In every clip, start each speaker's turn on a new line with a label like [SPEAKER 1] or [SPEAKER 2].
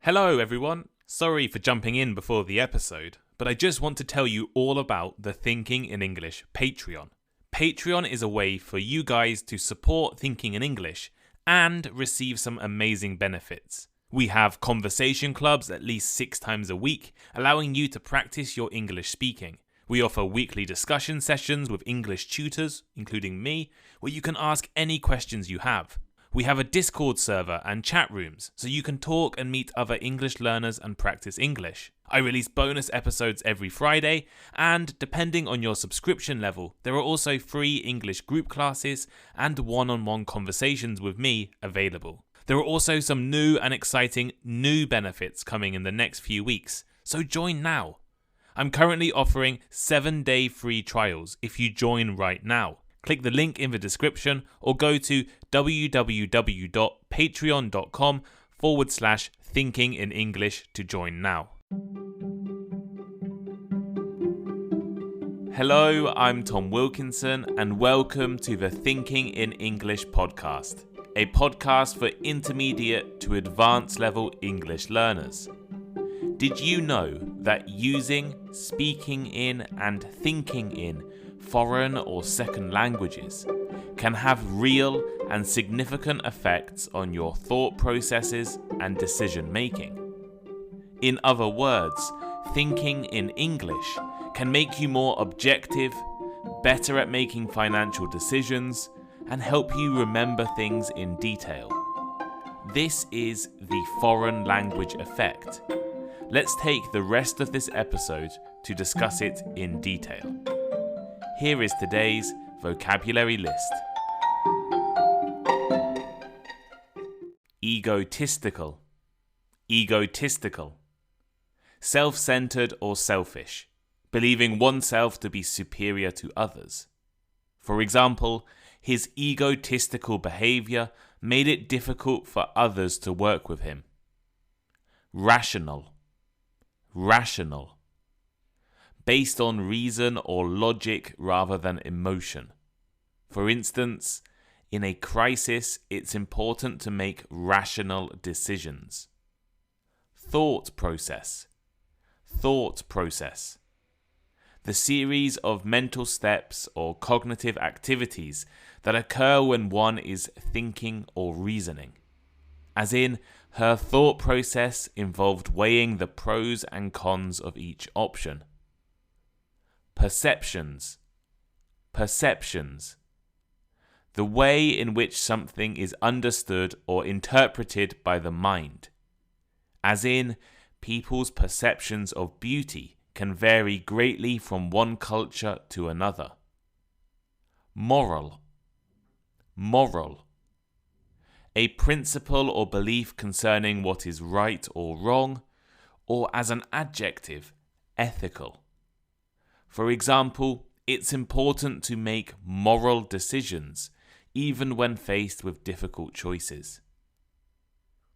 [SPEAKER 1] Hello everyone, sorry for jumping in before the episode, but I just want to tell you all about the Thinking in English Patreon. Patreon is a way for you guys to support Thinking in English and receive some amazing benefits. We have conversation clubs at least 6 times a week, allowing you to practice your English speaking. We offer weekly discussion sessions with English tutors, including me, where you can ask any questions you have. We have a Discord server and chat rooms, so you can talk and meet other English learners and practice English. I release bonus episodes every Friday, and depending on your subscription level, there are also free English group classes and one-on-one conversations with me available. There are also some new and exciting new benefits coming in the next few weeks, so join now. I'm currently offering 7-day free trials if you join right now. Click the link in the description or go to www.patreon.com/thinkinginenglish to join now. Hello, I'm Tom Wilkinson and welcome to the Thinking in English podcast, a podcast for intermediate to advanced level English learners. Did you know that using, speaking in and thinking in foreign or second languages can have real and significant effects on your thought processes and decision making? In other words, thinking in English can make you more objective, better at making financial decisions, and help you remember things in detail. This is the foreign language effect. Let's take the rest of this episode to discuss it in detail. Here is today's vocabulary list. Egotistical. Egotistical. Self-centered or selfish, believing oneself to be superior to others. For example, his egotistical behavior made it difficult for others to work with him. Rational. Rational. Based on reason or logic rather than emotion. For instance, in a crisis, it's important to make rational decisions. Thought process. Thought process. The series of mental steps or cognitive activities that occur when one is thinking or reasoning. As in, her thought process involved weighing the pros and cons of each option. Perceptions. Perceptions. The way in which something is understood or interpreted by the mind. As in, people's perceptions of beauty can vary greatly from one culture to another. Moral. Moral. A principle or belief concerning what is right or wrong, or as an adjective, ethical. For example, it's important to make moral decisions, even when faced with difficult choices.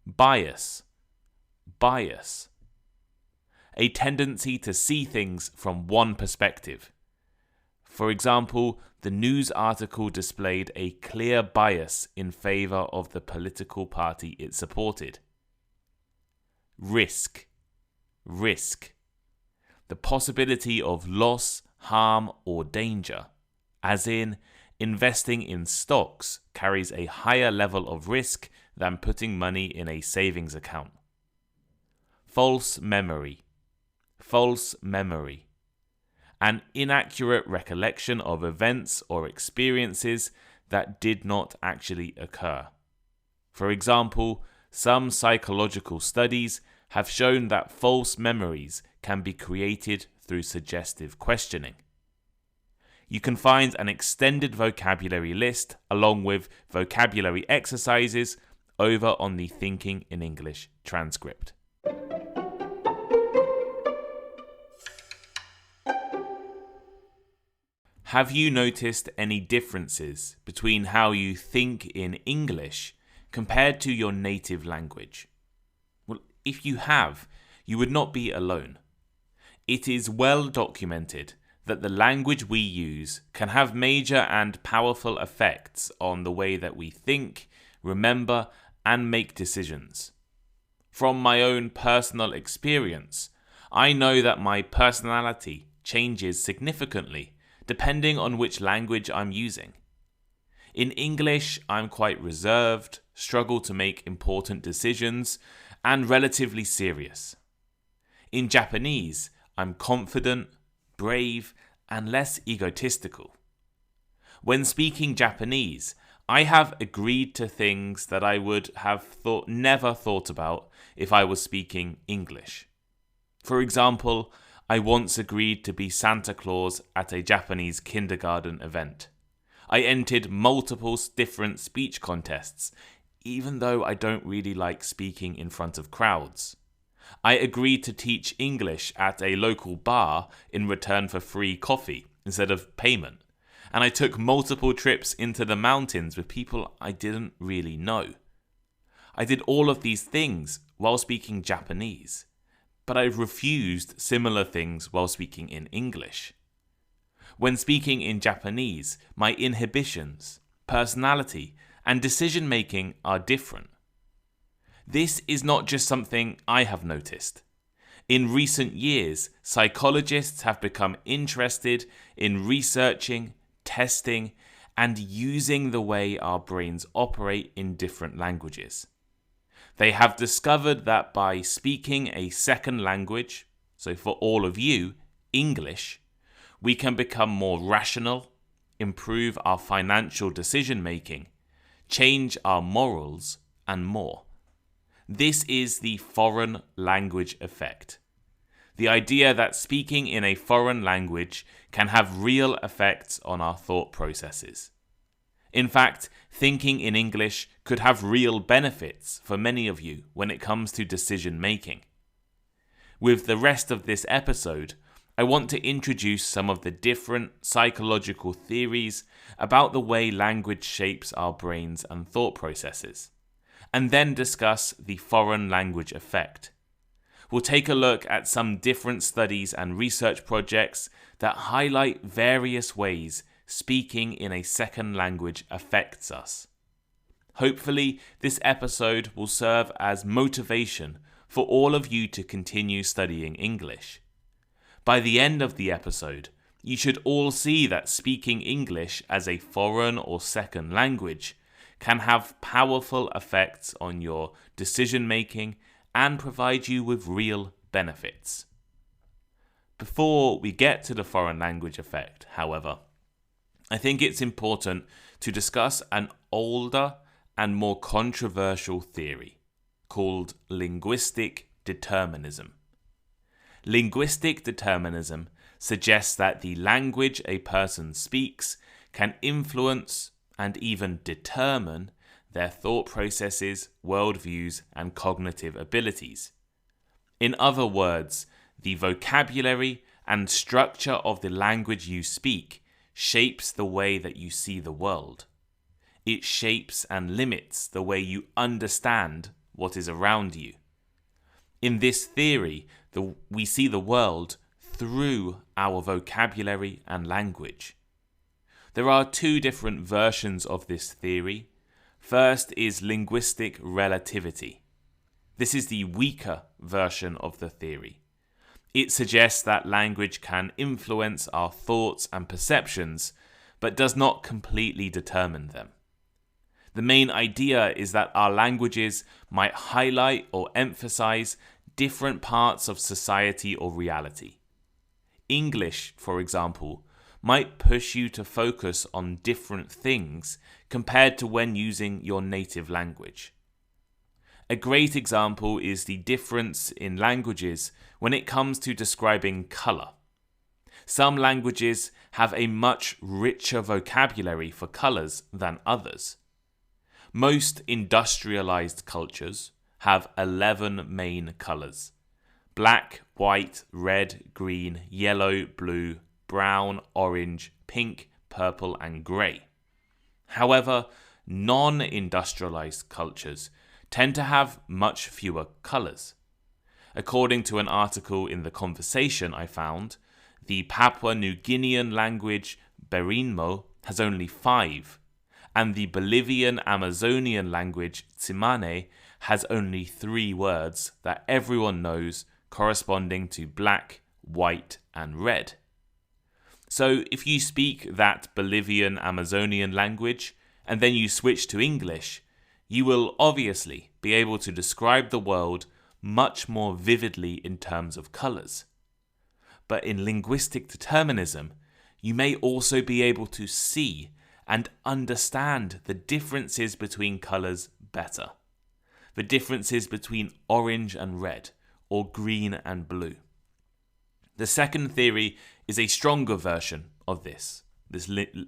[SPEAKER 1] Bias. Bias. A tendency to see things from one perspective. For example, the news article displayed a clear bias in favor of the political party it supported. Risk. Risk. The possibility of loss, harm, or danger, as in, investing in stocks carries a higher level of risk than putting money in a savings account. False memory. False memory. An inaccurate recollection of events or experiences that did not actually occur. For example, some psychological studies have shown that false memories can be created through suggestive questioning. You can find an extended vocabulary list along with vocabulary exercises over on the Thinking in English transcript. Have you noticed any differences between how you think in English compared to your native language? Well, if you have, you would not be alone. It is well documented that the language we use can have major and powerful effects on the way that we think, remember, and make decisions. From my own personal experience, I know that my personality changes significantly depending on which language I'm using. In English, I'm quite reserved, struggle to make important decisions, and relatively serious. In Japanese, I'm confident, brave, and less egotistical. When speaking Japanese, I have agreed to things that I would have never thought about if I was speaking English. For example, I once agreed to be Santa Claus at a Japanese kindergarten event. I entered multiple different speech contests, even though I don't really like speaking in front of crowds. I agreed to teach English at a local bar in return for free coffee instead of payment. And I took multiple trips into the mountains with people I didn't really know. I did all of these things while speaking Japanese, but I refused similar things while speaking in English. When speaking in Japanese, my inhibitions, personality, and decision-making are different. This is not just something I have noticed. In recent years, psychologists have become interested in researching, testing, and using the way our brains operate in different languages. They have discovered that by speaking a second language, so for all of you, English, we can become more rational, improve our financial decision-making, change our morals, and more. This is the foreign language effect. The idea that speaking in a foreign language can have real effects on our thought processes. In fact, thinking in English could have real benefits for many of you when it comes to decision making. With the rest of this episode, I want to introduce some of the different psychological theories about the way language shapes our brains and thought processes, and then discuss the foreign language effect. We'll take a look at some different studies and research projects that highlight various ways speaking in a second language affects us. Hopefully, this episode will serve as motivation for all of you to continue studying English. By the end of the episode, you should all see that speaking English as a foreign or second language can have powerful effects on your decision-making and provide you with real benefits. Before we get to the foreign language effect, however, I think it's important to discuss an older and more controversial theory called linguistic determinism. Linguistic determinism suggests that the language a person speaks can influence and even determine their thought processes, worldviews, and cognitive abilities. In other words, the vocabulary and structure of the language you speak shapes the way that you see the world. It shapes and limits the way you understand what is around you. In this theory, we see the world through our vocabulary and language. There are two different versions of this theory. First is linguistic relativity. This is the weaker version of the theory. It suggests that language can influence our thoughts and perceptions, but does not completely determine them. The main idea is that our languages might highlight or emphasize different parts of society or reality. English, for example, might push you to focus on different things compared to when using your native language. A great example is the difference in languages when it comes to describing color. Some languages have a much richer vocabulary for colors than others. Most industrialized cultures have 11 main colors: black, white, red, green, yellow, blue, brown, orange, pink, purple, and grey. However, non-industrialized cultures tend to have much fewer colours. According to an article in The Conversation I found, the Papua New Guinean language Berinmo has only 5, and the Bolivian Amazonian language Tsimane has only 3 words that everyone knows corresponding to black, white, and red. So if you speak that Bolivian Amazonian language and then you switch to English, you will obviously be able to describe the world much more vividly in terms of colours. But in linguistic determinism, you may also be able to see and understand the differences between colours better. The differences between orange and red, or green and blue. The second theory is a stronger version of this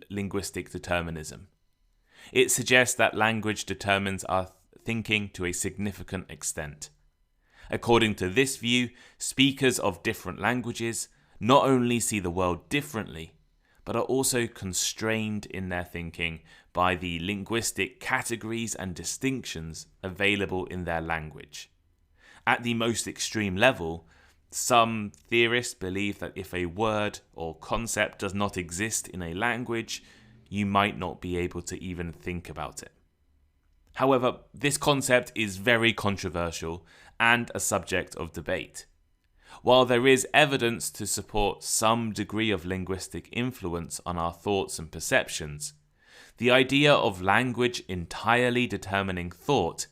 [SPEAKER 1] linguistic determinism. It suggests that language determines our thinking to a significant extent. According to this view, speakers of different languages not only see the world differently, but are also constrained in their thinking by the linguistic categories and distinctions available in their language. At the most extreme level, some theorists believe that if a word or concept does not exist in a language, you might not be able to even think about it. However, this concept is very controversial and a subject of debate. While there is evidence to support some degree of linguistic influence on our thoughts and perceptions, the idea of language entirely determining thought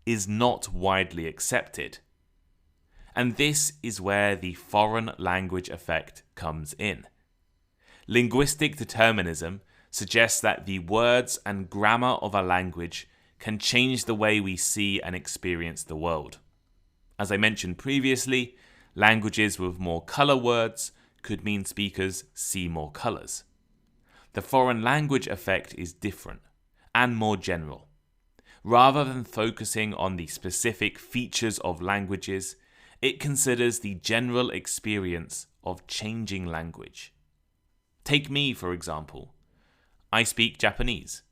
[SPEAKER 1] is not widely accepted. And this is where the foreign language effect comes in. Linguistic determinism suggests that the words and grammar of a language can change the way we see and experience the world. As I mentioned previously, languages with more colour words could mean speakers see more colours. The foreign language effect is different and more general. Rather than focusing on the specific features of languages, it considers the general experience of changing language. Take me, for example. I speak Japanese.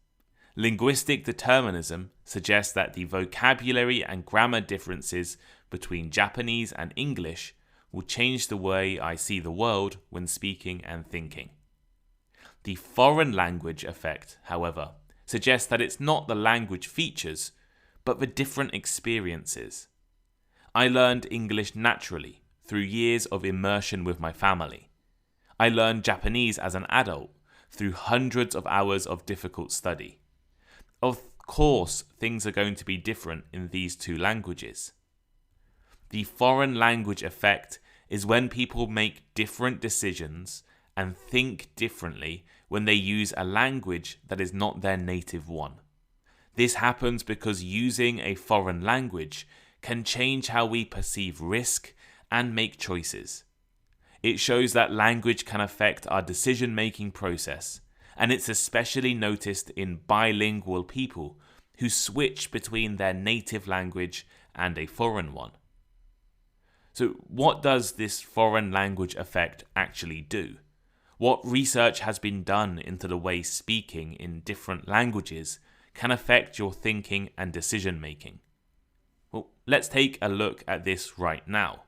[SPEAKER 1] Linguistic determinism suggests that the vocabulary and grammar differences between Japanese and English will change the way I see the world when speaking and thinking. The foreign language effect, however, suggests that it's not the language features, but the different experiences. I learned English naturally through years of immersion with my family. I learned Japanese as an adult through hundreds of hours of difficult study. Of course, things are going to be different in these 2 languages. The foreign language effect is when people make different decisions and think differently when they use a language that is not their native one. This happens because using a foreign language can change how we perceive risk and make choices. It shows that language can affect our decision-making process, and it's especially noticed in bilingual people who switch between their native language and a foreign one. So what does this foreign language effect actually do? What research has been done into the way speaking in different languages can affect your thinking and decision-making? Well, let's take a look at this right now.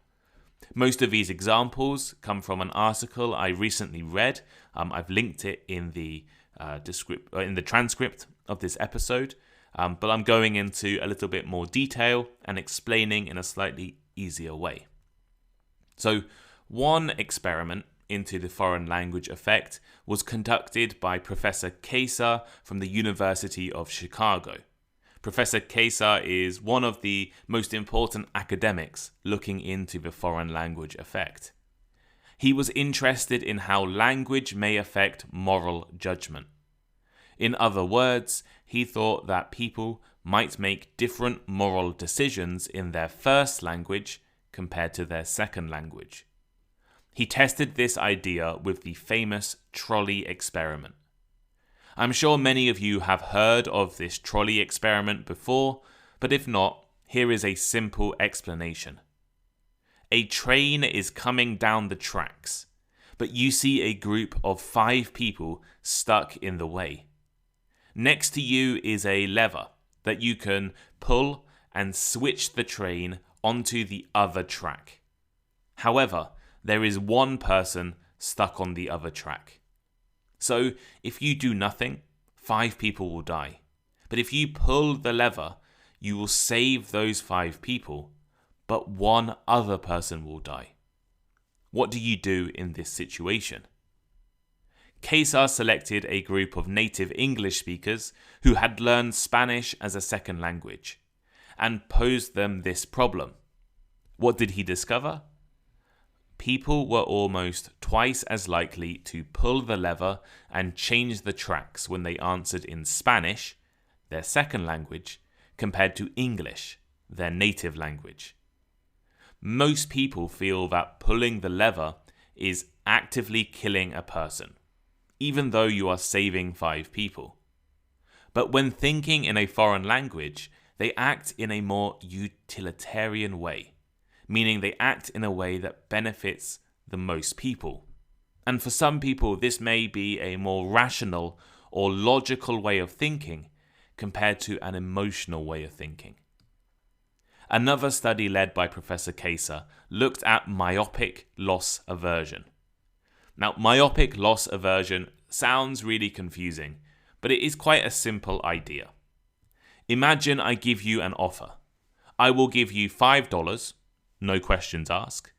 [SPEAKER 1] Most of these examples come from an article I recently read. I've linked it in the transcript of this episode, but I'm going into a little bit more detail and explaining in a slightly easier way. So, one experiment into the foreign language effect was conducted by Professor Kaser from the University of Chicago. Professor Kaser is one of the most important academics looking into the foreign language effect. He was interested in how language may affect moral judgment. In other words, he thought that people might make different moral decisions in their first language compared to their second language. He tested this idea with the famous trolley experiment. I'm sure many of you have heard of this trolley experiment before, but if not, here is a simple explanation. A train is coming down the tracks, but you see a group of 5 people stuck in the way. Next to you is a lever that you can pull and switch the train onto the other track. However, there is one person stuck on the other track. So, if you do nothing, 5 people will die. But if you pull the lever, you will save those 5 people, but one other person will die. What do you do in this situation? Kesar selected a group of native English speakers who had learned Spanish as a second language and posed them this problem. What did he discover? People were almost twice as likely to pull the lever and change the tracks when they answered in Spanish, their second language, compared to English, their native language. Most people feel that pulling the lever is actively killing a person, even though you are saving 5 people. But when thinking in a foreign language, they act in a more utilitarian way, meaning they act in a way that benefits the most people. And for some people, this may be a more rational or logical way of thinking compared to an emotional way of thinking. Another study led by Professor Kesar looked at myopic loss aversion. Now, myopic loss aversion sounds really confusing, but it is quite a simple idea. Imagine I give you an offer. I will give you $5, no questions asked,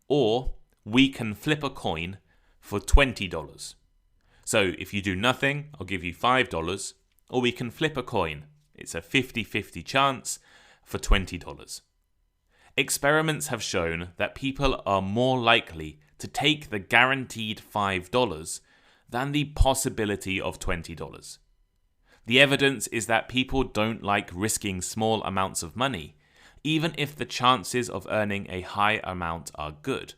[SPEAKER 1] or we can flip a coin for $20. So if you do nothing, I'll give you $5, or we can flip a coin. It's a 50-50 chance for $20. Experiments have shown that people are more likely to take the guaranteed $5 than the possibility of $20. The evidence is that people don't like risking small amounts of money, even if the chances of earning a high amount are good.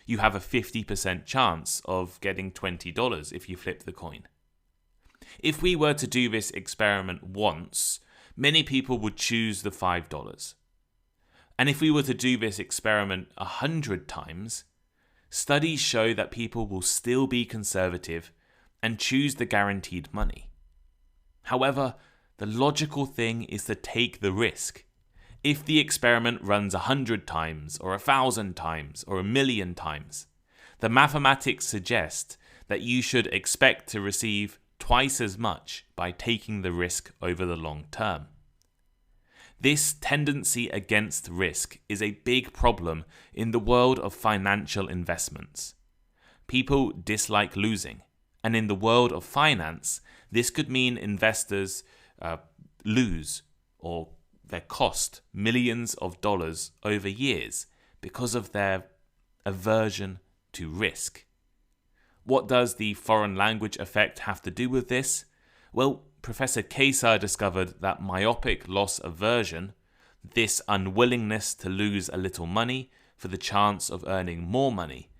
[SPEAKER 1] You have a 50% chance of getting $20 if you flip the coin. If we were to do this experiment once, many people would choose the $5. And if we were to do this experiment 100 times, studies show that people will still be conservative and choose the guaranteed money. However, the logical thing is to take the risk. If the experiment runs 100 times, or 1,000 times, or 1,000,000 times, the mathematics suggest that you should expect to receive twice as much by taking the risk over the long term. This tendency against risk is a big problem in the world of financial investments. People dislike losing, and in the world of finance, this could mean investors lose or their cost millions of dollars over years because of their aversion to risk. What does the foreign language effect have to do with this? Well, Professor Kesar discovered that myopic loss aversion, this unwillingness to lose a little money for the chance of earning more money,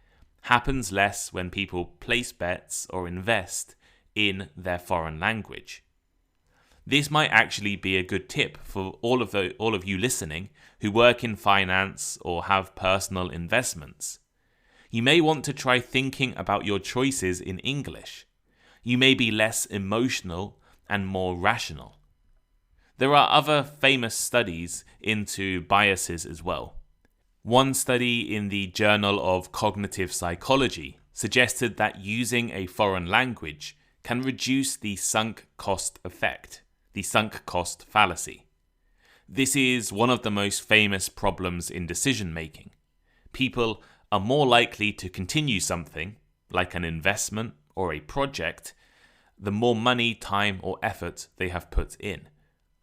[SPEAKER 1] happens less when people place bets or invest in their foreign language. This might actually be a good tip for all of you listening who work in finance or have personal investments. You may want to try thinking about your choices in English. You may be less emotional and more rational. There are other famous studies into biases as well. One study in the Journal of Cognitive Psychology suggested that using a foreign language can reduce the sunk cost effect, the sunk cost fallacy. This is one of the most famous problems in decision making. People are more likely to continue something, like an investment or a project, the more money, time, or effort they have put in,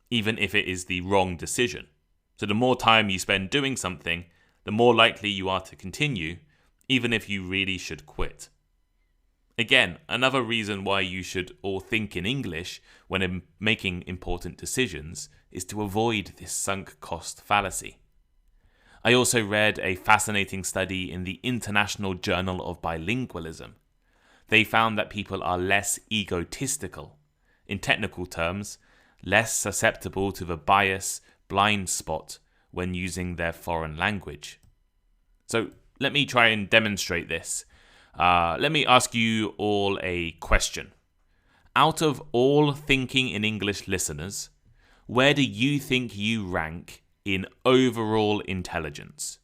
[SPEAKER 1] even if it is the wrong decision. So the more time you spend doing something, the more likely you are to continue, even if you really should quit. Again, another reason why you should all think in English when making important decisions is to avoid this sunk cost fallacy. I also read a fascinating study in the International Journal of Bilingualism. They found that people are less egotistical. In technical terms, less susceptible to the bias blind spot when using their foreign language. So let me try and demonstrate this. Let me ask you all a question. Out of all thinking in English listeners, where do you think you rank in overall intelligence?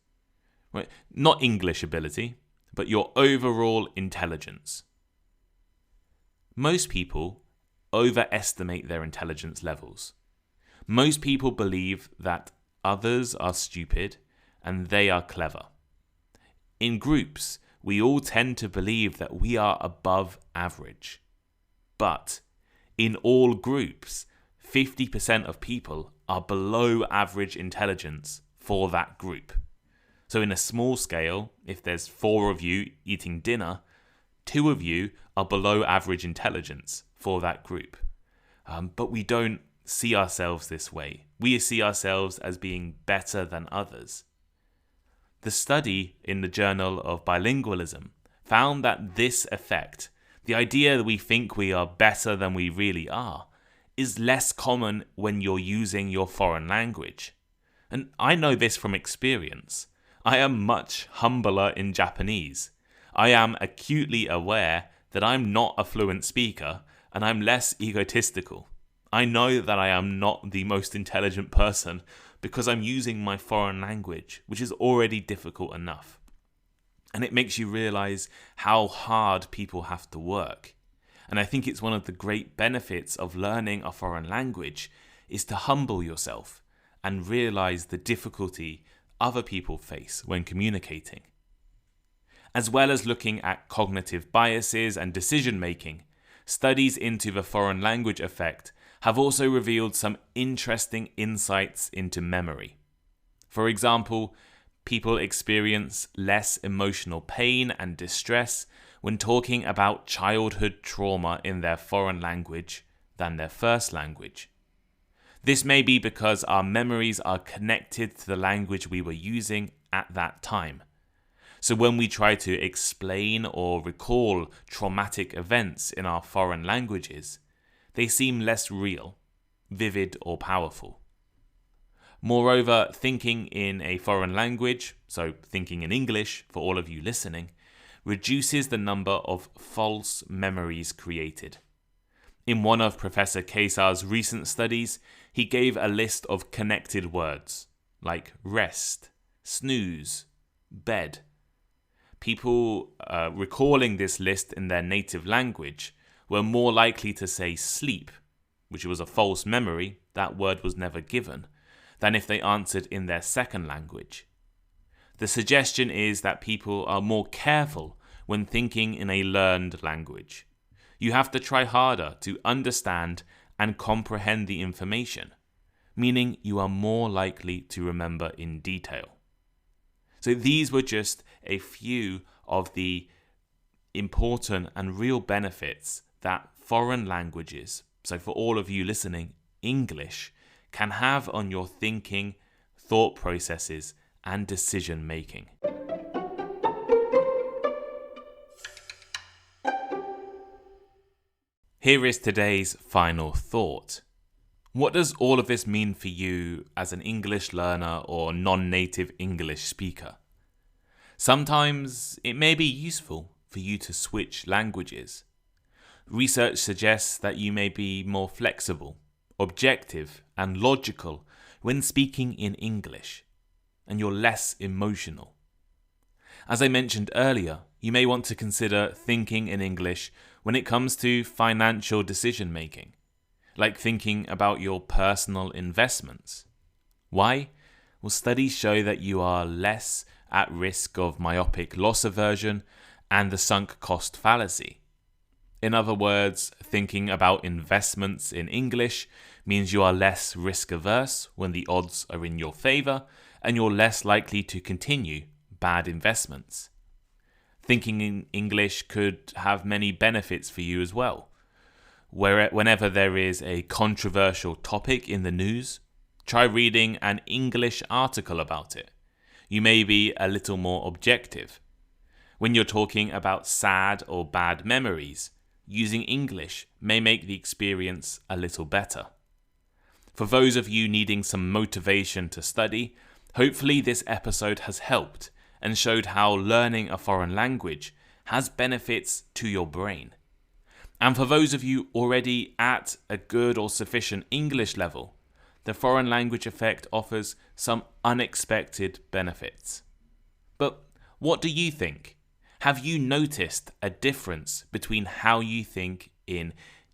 [SPEAKER 1] Right? Not English ability, but your overall intelligence. Most people overestimate their intelligence levels. Most people believe that others are stupid and they are clever. In groups, we all tend to believe that we are above average. But in all groups, 50% of people are below average intelligence for that group. So in a small scale, if there's 4 of you eating dinner, 2 of you are below average intelligence for that group. But we don't see ourselves this way. We see ourselves as being better than others. The study in the Journal of Bilingualism found that this effect, the idea that we think we are better than we really are, is less common when you're using your foreign language. And I know this from experience. I am much humbler in Japanese. I am acutely aware that I'm not a fluent speaker and I'm less egotistical. I know that I am not the most intelligent person because I'm using my foreign language, which is already difficult enough. And it makes you realize how hard people have to work. And I think it's one of the great benefits of learning a foreign language is to humble yourself and realize the difficulty other people face when communicating. As well as looking at cognitive biases and decision making, studies into the foreign language effect have also revealed some interesting insights into memory. For example, people experience less emotional pain and distress when talking about childhood trauma in their foreign language than their first language. This may be because our memories are connected to the language we were using at that time. So when we try to explain or recall traumatic events in our foreign languages, they seem less real, vivid, or powerful. Moreover, thinking in a foreign language, so thinking in English for all of you listening, reduces the number of false memories created. In one of Professor Kesar's recent studies, he gave a list of connected words, like rest, snooze, bed. People recalling this list in their native language were more likely to say sleep, which was a false memory, that word was never given, than if they answered in their second language. The suggestion is that people are more careful when thinking in a learned language. You have to try harder to understand and comprehend the information, meaning you are more likely to remember in detail. So these were just a few of the important and real benefits that foreign languages, so for all of you listening, English, can have on your thinking, thought processes, and decision making. Here is today's final thought. What does all of this mean for you as an English learner or non-native English speaker? Sometimes it may be useful for you to switch languages. Research suggests that you may be more flexible, objective, and logical when speaking in English, and you're less emotional. As I mentioned earlier, you may want to consider thinking in English when it comes to financial decision making, like thinking about your personal investments. Why? Well, studies show that you are less at risk of myopic loss aversion and the sunk cost fallacy. In other words, thinking about investments in English means you are less risk averse when the odds are in your favor, and you're less likely to continue bad investments. Thinking in English could have many benefits for you as well. Whenever there is a controversial topic in the news, try reading an English article about it. You may be a little more objective. When you're talking about sad or bad memories, using English may make the experience a little better. For those of you needing some motivation to study, hopefully this episode has helped and showed how learning a foreign language has benefits to your brain. And for those of you already at a good or sufficient English level, the foreign language effect offers some unexpected benefits. But what do you think? Have you noticed a difference between how you think in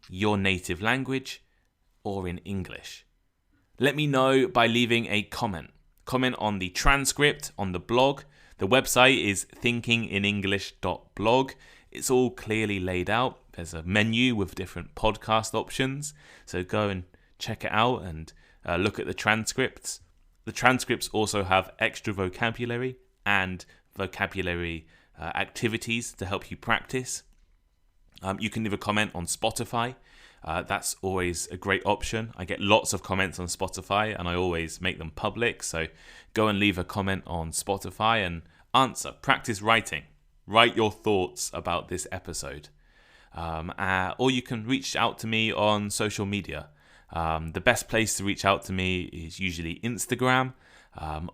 [SPEAKER 1] your native language or in English? let me know by leaving a comment. Comment on the transcript on the blog. The website is thinkinginenglish.blog. It's all clearly laid out. There's a menu with different podcast options. So go and check it out and look at the transcripts. The transcripts also have extra vocabulary and vocabulary activities to help you practice. You can leave a comment on Spotify. That's always a great option. I get lots of comments on Spotify and I always make them public. So go and leave a comment on Spotify and answer. Practice writing. Write your thoughts about this episode. Or you can reach out to me on social media. The best place to reach out to me is usually Instagram,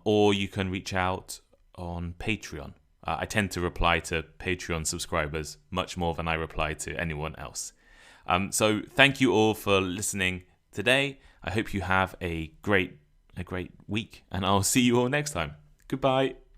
[SPEAKER 1] or you can reach out on Patreon. I tend to reply to Patreon subscribers much more than I reply to anyone else. So thank you all for listening today. I hope you have a great week, and I'll see you all next time. Goodbye.